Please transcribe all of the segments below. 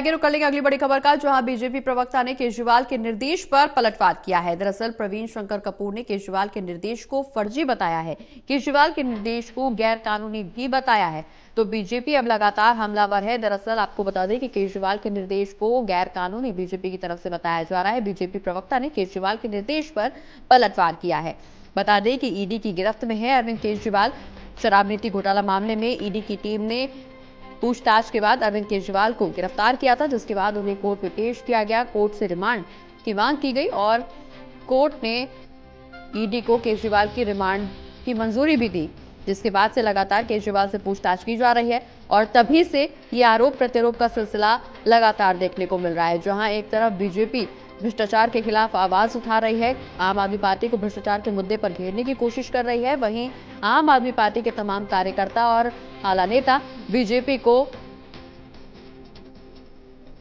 आगे रुक कर लेंगे अगली बड़ी खबर का, जहां बीजेपी प्रवक्ता ने केजरीवाल के निर्देश पर पलटवार किया है। दरअसल प्रवीण शंकर कपूर ने केजरीवाल के निर्देश को फर्जी बताया है, केजरीवाल के निर्देश को गैर कानूनी भी बताया है। तो बीजेपी अब लगातार हमलावर है। दरअसल आपको बता दें कि केजरीवाल के निर्देश को गैर कानूनी बीजेपी की तरफ से बताया जा रहा है। बीजेपी प्रवक्ता ने केजरीवाल के निर्देश पर पलटवार किया है। बता दें कि ईडी की गिरफ्त में है अरविंद केजरीवाल। शराब नीति घोटाला मामले में ईडी की टीम ने पूछताछ के बाद अरविंद केजरीवाल को गिरफ्तार किया था, जिसके बाद उन्हें कोर्ट में पेश किया गया। कोर्ट से रिमांड की मांग की गई और कोर्ट ने ईडी को केजरीवाल की रिमांड की मंजूरी भी दी, जिसके बाद से लगातार केजरीवाल से पूछताछ की जा रही है और तभी से ये आरोप प्रत्यारोप का सिलसिला लगातार देखने को मिल रहा है। जहां एक तरफ बीजेपी भ्रष्टाचार के खिलाफ आवाज उठा रही है, आम आदमी पार्टी को भ्रष्टाचार के मुद्दे पर घेरने की कोशिश कर रही है, वहीं आम आदमी पार्टी के तमाम कार्यकर्ता और आला नेता बीजेपी को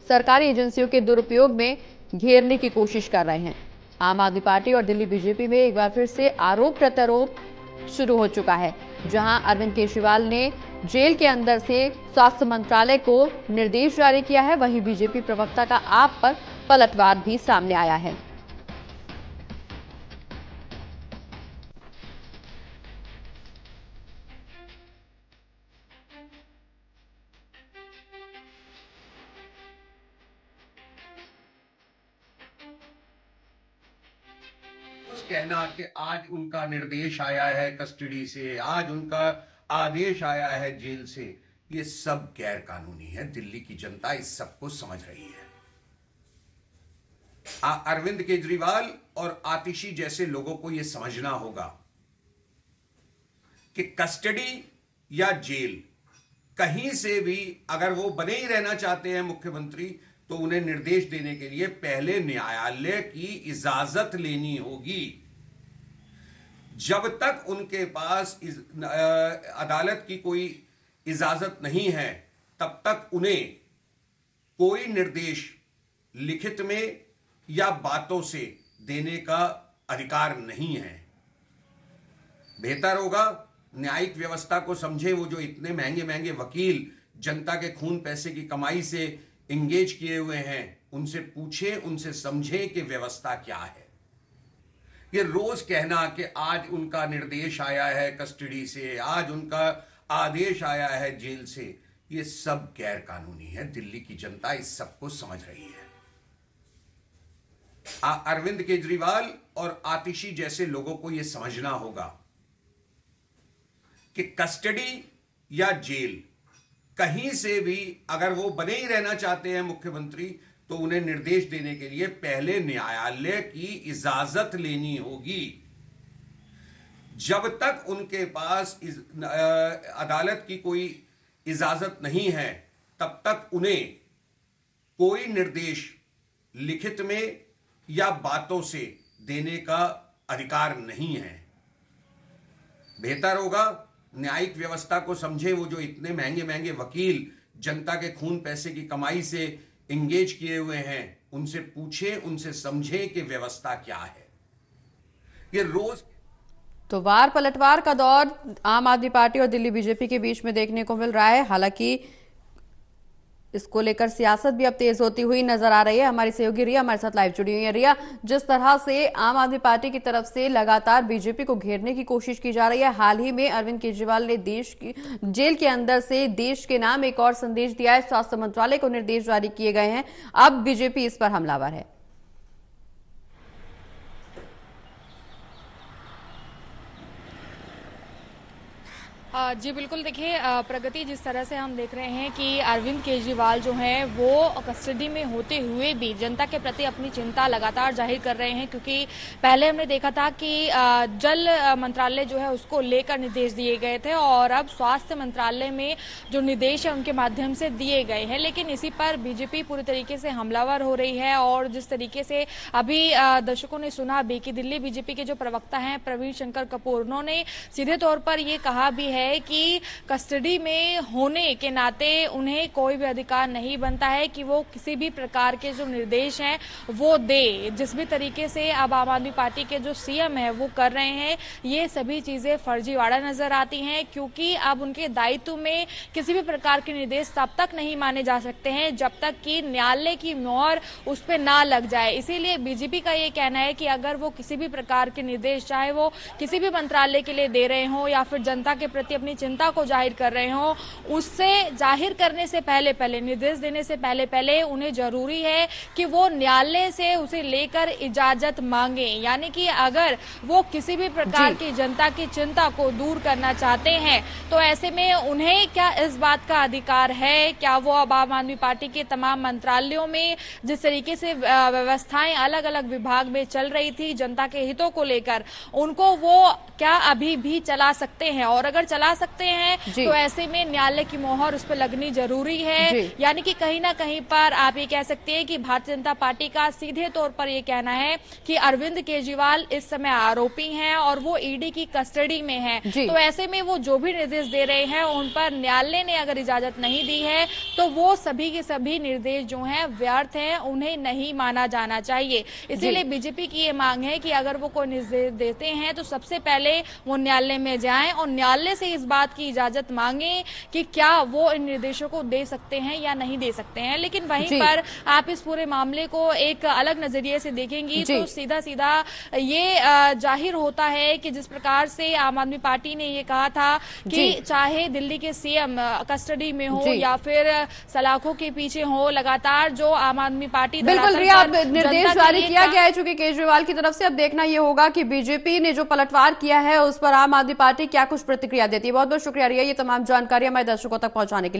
सरकारी एजेंसियों के दुरुपयोग में घेरने की कोशिश कर रहे हैं। आम आदमी पार्टी और दिल्ली बीजेपी में एक बार फिर से आरोप प्रत्यारोप शुरू हो चुका है, जहां अरविंद केजरीवाल ने जेल के अंदर से स्वास्थ्य मंत्रालय को निर्देश जारी किया है, वहीं बीजेपी प्रवक्ता का आप पर पलटवार भी सामने आया है। कहना कि आज उनका निर्देश आया है कस्टडी से, आज उनका आदेश आया है जेल से, ये सब गैर कानूनी है। दिल्ली की जनता इस सब को समझ रही है। अरविंद केजरीवाल और आतिशी जैसे लोगों को यह समझना होगा कि कस्टडी या जेल कहीं से भी अगर वो बने ही रहना चाहते हैं मुख्यमंत्री, तो उन्हें निर्देश देने के लिए पहले न्यायालय की इजाजत लेनी होगी। जब तक उनके पास अदालत की कोई इजाजत नहीं है, तब तक उन्हें कोई निर्देश लिखित में या बातों से देने का अधिकार नहीं है। बेहतर होगा न्यायिक व्यवस्था को समझे। वो जो इतने महंगे महंगे वकील जनता के खून पैसे की कमाई से इंगेज किए हुए हैं, उनसे पूछें, उनसे समझें कि व्यवस्था क्या है। ये रोज कहना कि आज उनका निर्देश आया है कस्टडी से, आज उनका आदेश आया है जेल से, ये सब गैर कानूनी है। दिल्ली की जनता इस सब को समझ रही है। अरविंद केजरीवाल और आतिशी जैसे लोगों को यह समझना होगा कि कस्टडी या जेल कहीं से भी अगर वो बने ही रहना चाहते हैं मुख्यमंत्री, तो उन्हें निर्देश देने के लिए पहले न्यायालय की इजाजत लेनी होगी। जब तक उनके पास अदालत की कोई इजाजत नहीं है, तब तक उन्हें कोई निर्देश लिखित में या बातों से देने का अधिकार नहीं है। बेहतर होगा न्यायिक व्यवस्था को समझे। वो जो इतने महंगे महंगे वकील जनता के खून पैसे की कमाई से इंगेज किए हुए हैं, उनसे पूछें, उनसे समझें कि व्यवस्था क्या है। ये रोज तो वार पलटवार का दौर आम आदमी पार्टी और दिल्ली बीजेपी के बीच में देखने को मिल रहा है। हालांकि इसको लेकर सियासत भी अब तेज होती हुई नजर आ रही है। हमारी सहयोगी रिया हमारे साथ लाइव जुड़ी हुई है। रिया, जिस तरह से आम आदमी पार्टी की तरफ से लगातार बीजेपी को घेरने की कोशिश की जा रही है, हाल ही में अरविंद केजरीवाल ने देश की जेल के अंदर से देश के नाम एक और संदेश दिया है, स्वास्थ्य मंत्रालय को निर्देश जारी किए गए हैं। अब बीजेपी इस पर हमलावर है। जी बिल्कुल, देखिए प्रगति, जिस तरह से हम देख रहे हैं कि अरविंद केजरीवाल जो हैं वो कस्टडी में होते हुए भी जनता के प्रति अपनी चिंता लगातार जाहिर कर रहे हैं, क्योंकि पहले हमने देखा था कि जल मंत्रालय जो है उसको लेकर निर्देश दिए गए थे और अब स्वास्थ्य मंत्रालय में जो निर्देश है उनके माध्यम से दिए गए हैं। लेकिन इसी पर बीजेपी पूरी तरीके से हमलावर हो रही है और जिस तरीके से अभी दर्शकों ने सुना भी कि दिल्ली बीजेपी के जो प्रवक्ता हैं प्रवीण शंकर कपूर, उन्होंने सीधे तौर पर ये कहा भी है है कि कस्टडी में होने के नाते उन्हें कोई भी अधिकार नहीं बनता है कि वो किसी भी प्रकार के जो निर्देश हैं वो दे। जिस भी तरीके से अब आम आदमी पार्टी के जो सीएम है वो कर रहे हैं, ये सभी चीजें फर्जीवाड़ा नजर आती हैं, क्योंकि अब उनके दायित्व में किसी भी प्रकार के निर्देश तब तक नहीं माने जा सकते हैं जब तक कि न्यायालय की मोहर उस पर ना लग जाए। इसीलिए बीजेपी का ये कहना है कि अगर वो किसी भी प्रकार के निर्देश, चाहे वो किसी भी मंत्रालय के लिए दे रहे हो या फिर जनता के प्रति अपनी चिंता को जाहिर कर रहे हो, उससे जाहिर करने से पहले निर्देश देने से पहले उन्हें जरूरी है कि वो न्यायालय से उसे लेकर इजाजत मांगे। यानी कि अगर वो किसी भी प्रकार की जनता की चिंता को दूर करना चाहते हैं तो ऐसे में उन्हें क्या इस बात का अधिकार है, क्या वो अब आम आदमी पार्टी के तमाम मंत्रालयों में जिस तरीके से व्यवस्थाएं अलग अलग विभाग में चल रही थी जनता के हितों को लेकर, उनको वो क्या अभी भी चला सकते हैं? और अगर चला सकते हैं तो ऐसे में न्यायालय की मोहर उस पर लगनी जरूरी है। यानी कि कहीं ना कहीं पर आप ये कह सकते हैं कि भारतीय जनता पार्टी का सीधे तौर पर ये कहना है कि अरविंद केजरीवाल इस समय आरोपी हैं और वो ईडी की कस्टडी में हैं। तो ऐसे में वो जो भी निर्देश दे रहे हैं उन पर न्यायालय ने अगर इजाजत नहीं दी है तो वो सभी के सभी निर्देश जो हैं व्यर्थ हैं, उन्हें नहीं माना जाना चाहिए। इसीलिए बीजेपी की ये मांग है कि अगर वो कोई निर्देश देते हैं तो सबसे पहले वो न्यायालय में जाएं और न्यायालय से इस बात की इजाजत मांगे कि क्या वो इन निर्देशों को दे सकते हैं या नहीं दे सकते हैं। लेकिन वहीं पर आप इस पूरे मामले को एक अलग नजरिए से देखेंगी तो सीधा सीधा ये जाहिर होता है कि जिस प्रकार से आम आदमी पार्टी ने ये कहा था कि चाहे दिल्ली के सीएम कस्टडी में हो या फिर सलाखों के पीछे हो, लगातार जो आम आदमी पार्टी बिल्कुल रिया, अब निर्देश जारी किया गया है चूंकि केजरीवाल की तरफ से। अब देखना ये होगा कि बीजेपी ने जो पलटवार किया है उस पर आम आदमी पार्टी क्या कुछ प्रतिक्रिया देती है। बहुत बहुत शुक्रिया रिया, ये तमाम जानकारी हमारे दर्शकों तक पहुंचाने के लिए।